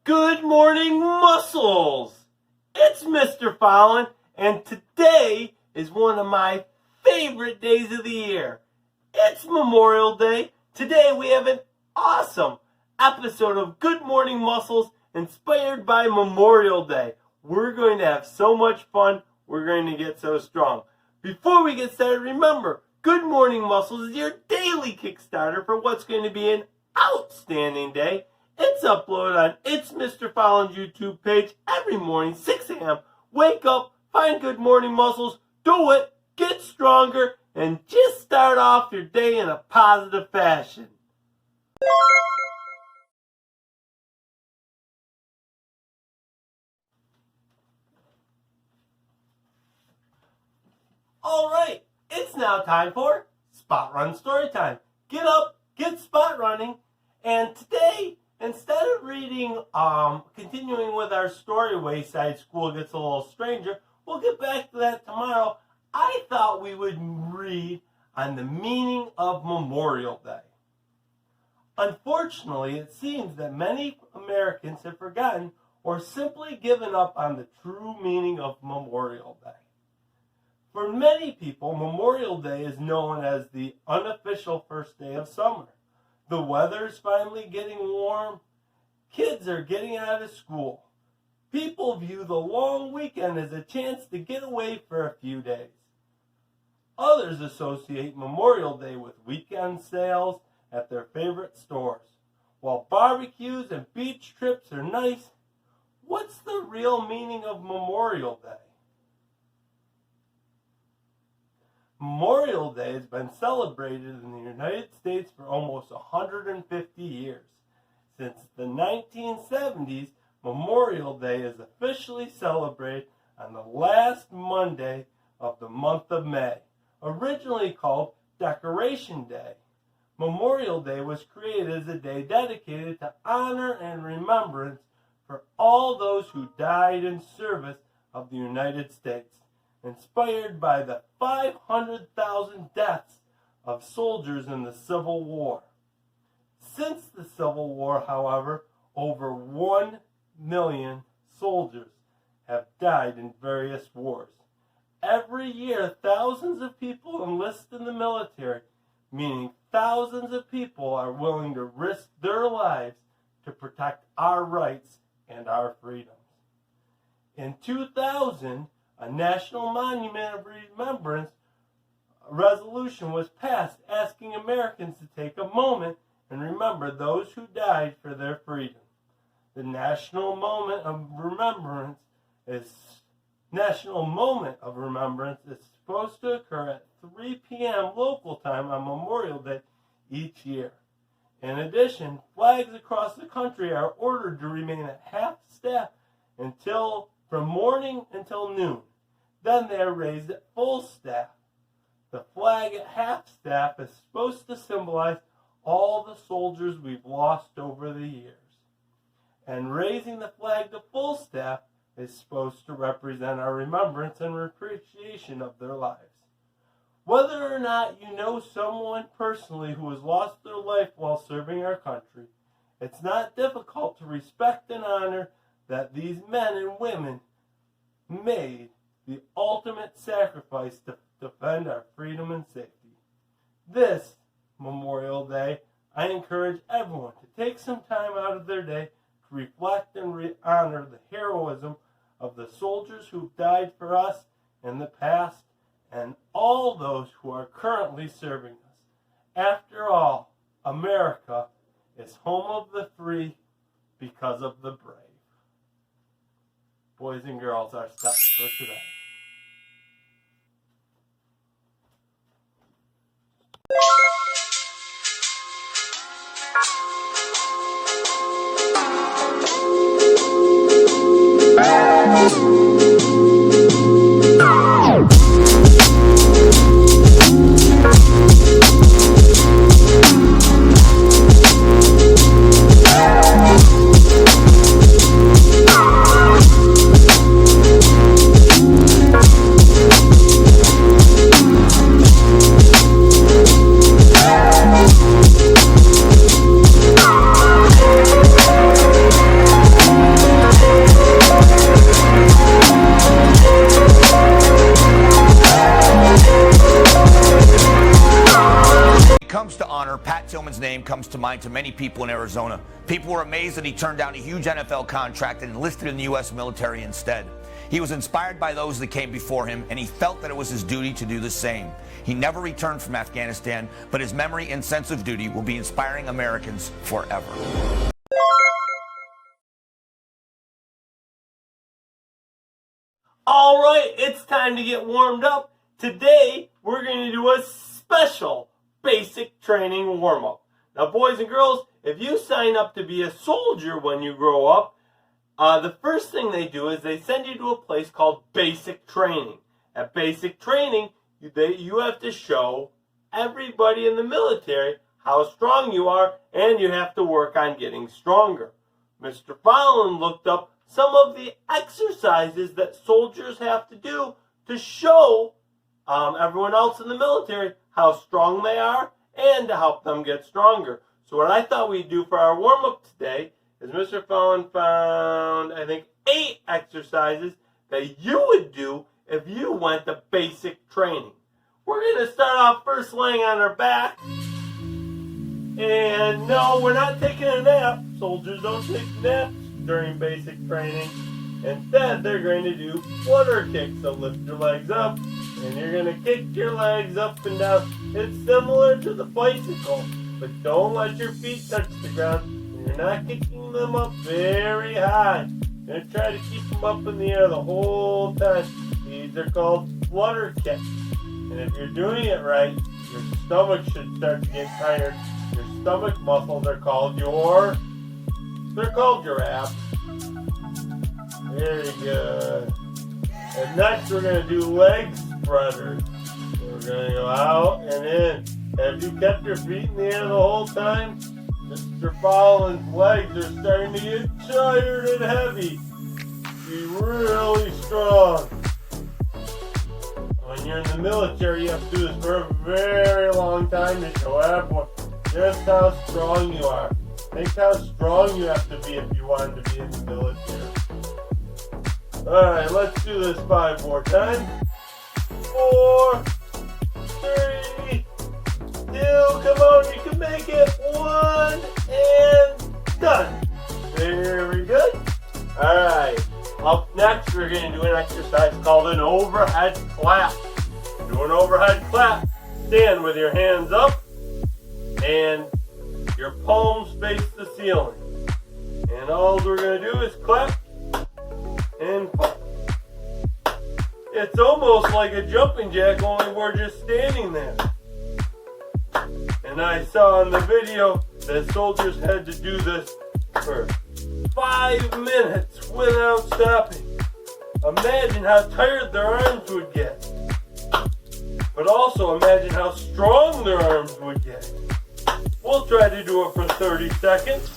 Good morning, muscles! It's Mr. Fallon, and today is one of my favorite days of the year. It's Memorial Day. Today we have an awesome episode of Good Morning Muscles inspired by Memorial Day. We're going to have so much fun. We're going to get so strong. Before we get started, remember, Good Morning Muscles is your daily Kickstarter for what's going to be an outstanding day. It's uploaded on It's Mr. Fallon's YouTube page every morning, 6 a.m. Wake up, find Good Morning Muscles, do it, get stronger, and just start off your day in a positive fashion. Alright, it's now time for Spot Run Story Time. Get up, get spot running, and today, instead of reading, continuing with our story, Wayside School Gets a Little Stranger, we'll get back to that tomorrow. I thought we would read on the meaning of Memorial Day. Unfortunately, it seems that many Americans have forgotten or simply given up on the true meaning of Memorial Day. For many people, Memorial Day is known as the unofficial first day of summer. The weather is finally getting warm. Kids are getting out of school. People view the long weekend as a chance to get away for a few days. Others associate Memorial Day with weekend sales at their favorite stores. While barbecues and beach trips are nice, what's the real meaning of Memorial Day? Memorial Day has been celebrated in the United States for almost 150 years. Since the 1970s, Memorial Day is officially celebrated on the last Monday of the month of May, originally called Decoration Day. Memorial Day was created as a day dedicated to honor and remembrance for all those who died in service of the United States, inspired by the 500,000 deaths of soldiers in the Civil War. Since the Civil War, however, over 1 million soldiers have died in various wars. Every year, thousands of people enlist in the military, meaning thousands of people are willing to risk their lives to protect our rights and our freedoms. In 2000, a National Monument of Remembrance resolution was passed asking Americans to take a moment and remember those who died for their freedom. The National Moment of Remembrance is supposed to occur at 3 p.m. local time on Memorial Day each year. In addition, flags across the country are ordered to remain at half-staff from morning until noon. Then they are raised at full staff. The flag at half-staff is supposed to symbolize all the soldiers we've lost over the years. And raising the flag to full staff is supposed to represent our remembrance and appreciation of their lives. Whether or not you know someone personally who has lost their life while serving our country, it's not difficult to respect and honor that these men and women made the ultimate sacrifice to defend our freedom and safety. This Memorial Day, I encourage everyone to take some time out of their day to reflect and honor the heroism of the soldiers who've died for us in the past and all those who are currently serving us. After all, America is home of the free because of the brave. Boys and girls, our steps for today. Tillman's name comes to mind to many people in Arizona. People were amazed that he turned down a huge NFL contract and enlisted in the U.S. military instead. He was inspired by those that came before him, and he felt that it was his duty to do the same. He never returned from Afghanistan, but his memory and sense of duty will be inspiring Americans forever. All right, it's time to get warmed up. Today, we're going to do a special basic training warm-up. Now, boys and girls, if you sign up to be a soldier when you grow up, the first thing they do is they send you to a place called basic training. At basic training, you have to show everybody in the military how strong you are, and you have to work on getting stronger. Mr. Fallon looked up some of the exercises that soldiers have to do to show everyone else in the military how strong they are and to help them get stronger. So what I thought we'd do for our warm-up today is Mr. Fallon found, I think, 8 exercises that you would do if you went to basic training. We're going to start off first laying on our back. And no, we're not taking a nap. Soldiers don't take naps during basic training. Instead, they're going to do flutter kicks. So lift your legs up, and you're going to kick your legs up and down. It's similar to the bicycle, but don't let your feet touch the ground. You're not kicking them up very high. You're going to try to keep them up in the air the whole time. These are called flutter kicks. And if you're doing it right, your stomach should start to get tired. Your stomach muscles are called your abs. Very good. And next we're going to do leg spreaders. We're going to go out and in. Have you kept your feet in the air the whole time? Mr. Fallon's legs are starting to get tired and heavy. Be really strong. When you're in the military, you have to do this for a very long time to show everyone just how strong you are. Think how strong you have to be if you want to be in the military. Alright, let's do this 5 more times. 4, 3, 2, come on, you can make it. 1, and done. Very good. Alright, up next we're going to do an exercise called an overhead clap. Do an overhead clap. Stand with your hands up and your palms face the ceiling. And all we're going to do is clap and pop. It's almost like a jumping jack, only we're just standing there. And I saw in the video that soldiers had to do this for 5 minutes without stopping. Imagine how tired their arms would get. But also imagine how strong their arms would get. We'll try to do it for 30 seconds.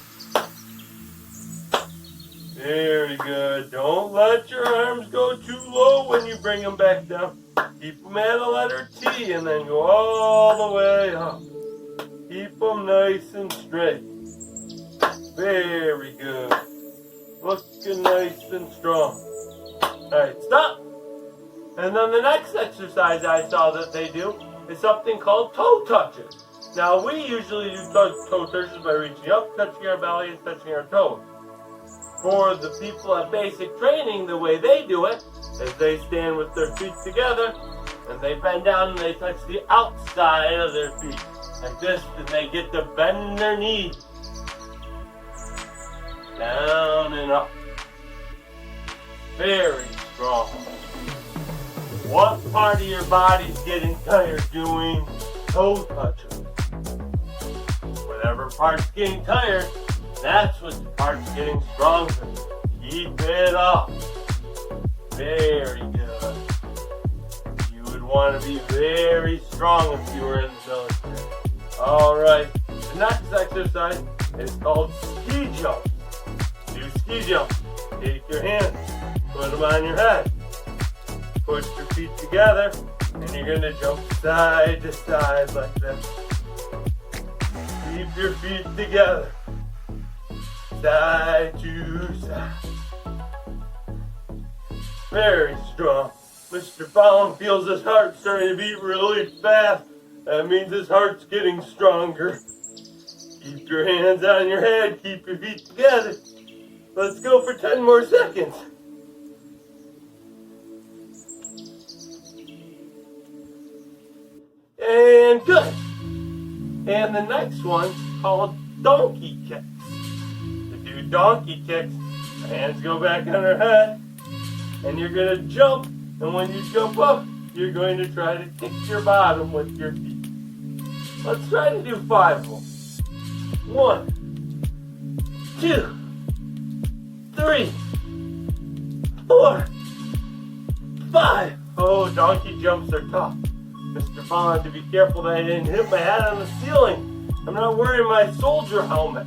Very good. Don't let your arms go too low when you bring them back down. Keep them at a letter T and then go all the way up. Keep them nice and straight. Very good. Looking nice and strong. Alright, stop. And then the next exercise I saw that they do is something called toe touches. Now we usually do toe touches by reaching up, touching our belly, and touching our toes. For the people at basic training, the way they do it is they stand with their feet together and they bend down and they touch the outside of their feet. Like this, and they get to bend their knees. Down and up. Very strong. What part of your body's getting tired doing toe touches? Whatever part's getting tired, that's what the part's getting stronger. Keep it up. Very good. You would want to be very strong if you were in the military. Alright, the next exercise is called ski jump. Do ski jump. Take your hands, put them on your head. Push your feet together, and you're going to jump side to side like this. Keep your feet together. Side to side. Very strong. Mr. Fallon feels his heart starting to beat really fast. That means his heart's getting stronger. Keep your hands on your head. Keep your feet together. Let's go for 10 more seconds. And good. And the next one's called donkey kicks. To do donkey kicks, hands go back on her head, and you're going to jump, and when you jump up, you're going to try to kick your bottom with your feet. Let's try to do 5 of them. 1, 2, 3, 4, 5. Oh, donkey jumps are tough. Mr. Fallon, to be careful that I didn't hit my head on the ceiling. I'm not wearing my soldier helmet.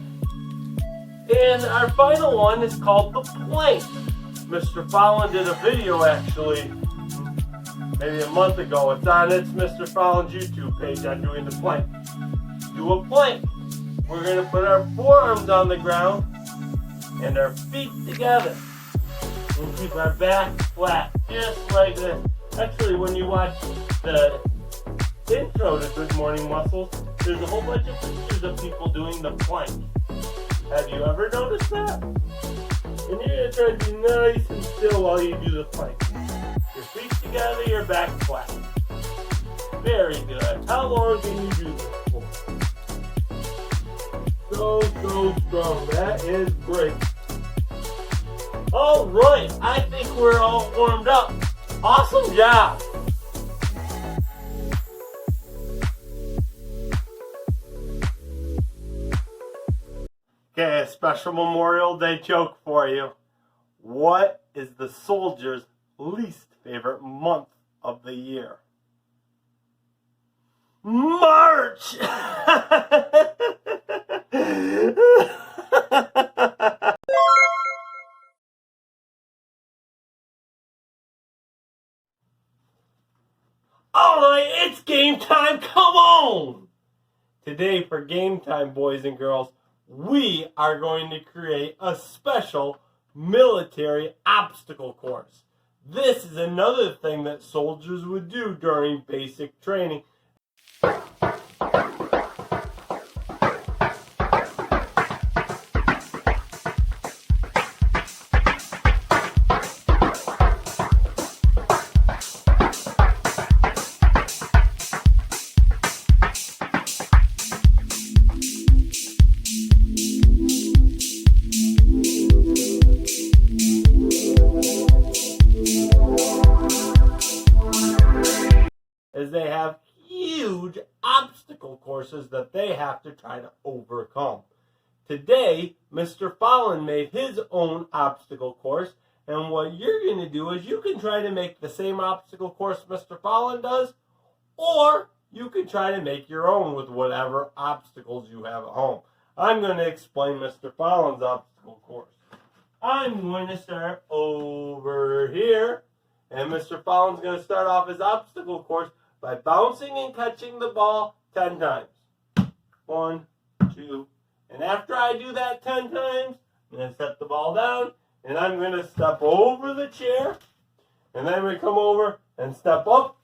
And our final one is called the plank. Mr. Fallon did a video actually maybe a month ago. It's on Mr. Fallon's YouTube page on doing the plank. Do a plank. We're going to put our forearms on the ground and our feet together. And keep our back flat, just like this. Actually, when you watch the intro to Good Morning Muscles, there's a whole bunch of pictures of people doing the plank. Have you ever noticed that? And you're going to try to be nice and still while you do the plank. Your feet together, your back flat. Very good. How long can you do this for? So strong. That is great. All right. I think we're all warmed up. Awesome job. Okay, a special Memorial Day joke for you. What is the soldier's least favorite month of the year? March! Alright, it's game time, come on! Today for game time, boys and girls, we are going to create a special military obstacle course. This is another thing that soldiers would do during basic training. They have huge obstacle courses that they have to try to overcome. Today, Mr. Fallon made his own obstacle course, and what you're going to do is you can try to make the same obstacle course Mr. Fallon does, or you can try to make your own with whatever obstacles you have at home. I'm going to explain Mr. Fallon's obstacle course. I'm going to start over here, and Mr. Fallon's going to start off his obstacle course by bouncing and catching the ball 10 times. 1, 2, and after I do that 10 times, I'm going to set the ball down, and I'm going to step over the chair, and then I'm going to come over and step up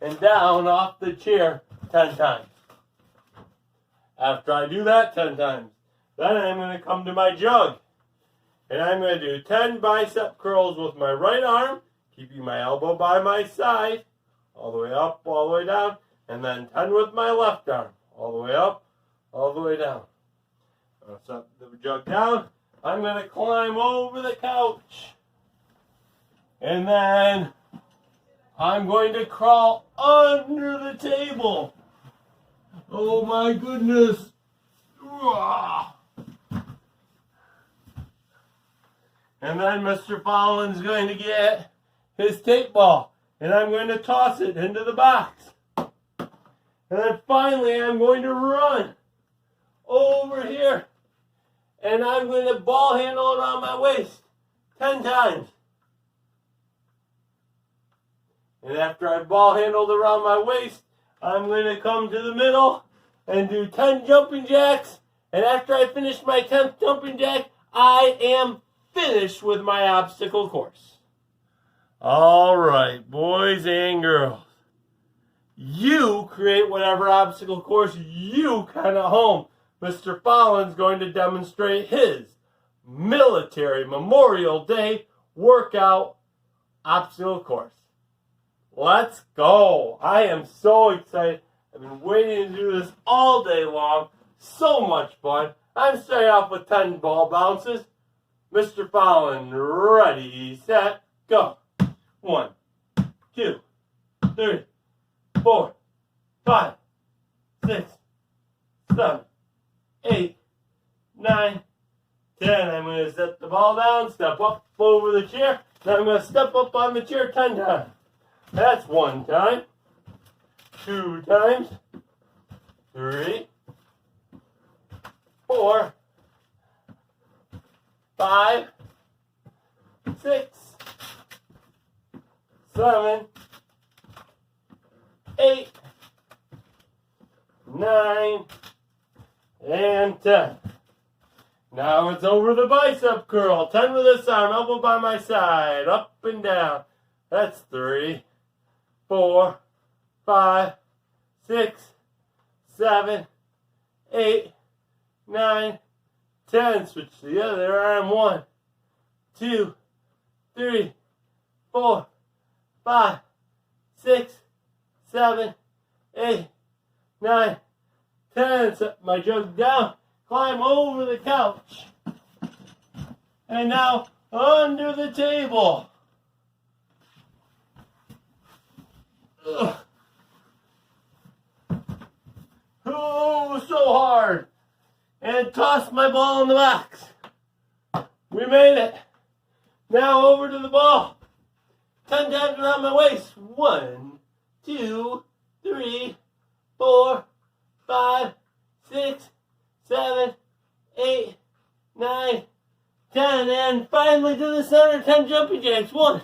and down off the chair 10 times. After I do that 10 times, then I'm going to come to my jug, and I'm going to do 10 bicep curls with my right arm, keeping my elbow by my side, all the way up, all the way down, and then 10 with my left arm, all the way up, all the way down. I'll set the jug down. I'm going to climb over the couch. And then I'm going to crawl under the table. Oh my goodness. And then Mr. Fallon's going to get his tape ball. And I'm going to toss it into the box. And then finally I'm going to run over here. And I'm going to ball handle it on my waist 10 times. And after I ball handled around my waist, I'm going to come to the middle and do 10 jumping jacks. And after I finish my 10th jumping jack, I am finished with my obstacle course. All right, boys and girls, you create whatever obstacle course you kind of home. Mr. Fallon's going to demonstrate his military Memorial Day workout obstacle course. Let's go. I am so excited. I've been waiting to do this all day long. So much fun. I'm starting off with 10 ball bounces. Mr. Fallon, ready, set, go. 1, 2, 3, 4, 5, 6, 7, 8, 9, 10. I'm going to set the ball down, step up over the chair. Then I'm going to step up on the chair 10 times. That's 1 time, 2 times, 3, 4, 5, 6, 7, 8, 9, and 10. Now it's over the bicep curl. 10 with this arm, elbow by my side, up and down. That's 3, 4, 5, 6, 7, 8, 9, 10. Switch to the other arm. 1, 2, 3, 4, 5, 6, 7, 8, 9, 10. Set my jug down. Climb over the couch. And now under the table. Ugh. Oh, so hard. And toss my ball in the box. We made it. Now over to the ball. 10 times around my waist. 1, 2, 3, 4, 5, 6, 7, 8, 9, 10. And finally to the center. 10 jumping jacks. 1,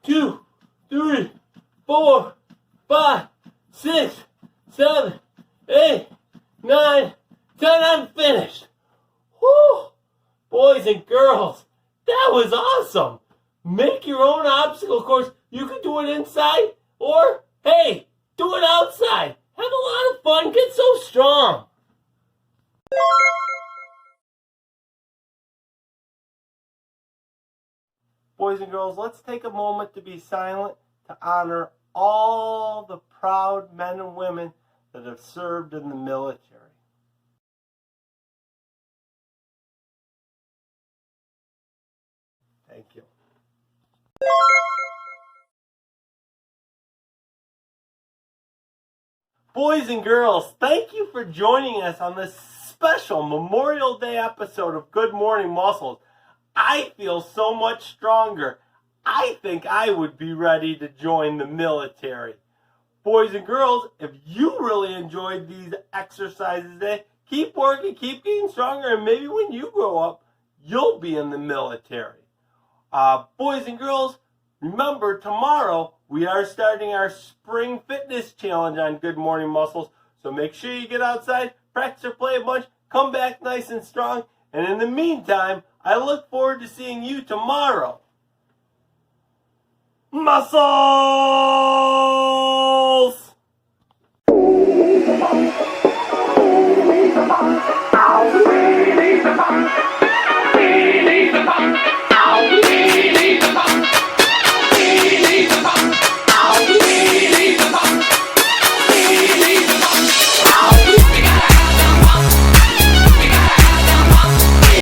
2, 3, 4, 5, 6, 7, 8, 9, 10. I'm finished. Woo! Boys and girls, that was awesome. Make your own obstacle course. You can do it inside or, hey, do it outside. Have a lot of fun. Get so strong. Boys and girls, let's take a moment to be silent to honor all the proud men and women that have served in the military. Thank you. Boys and girls, thank you for joining us on this special Memorial Day episode of Good Morning Muscles. I feel so much stronger. I think I would be ready to join the military. Boys and girls, if you really enjoyed these exercises today, keep working, keep getting stronger, and maybe when you grow up, you'll be in the military. Boys and girls, remember tomorrow we are starting our spring fitness challenge on Good Morning Muscles. So make sure you get outside, practice or play a bunch, come back nice and strong. And in the meantime, I look forward to seeing you tomorrow. Muscle!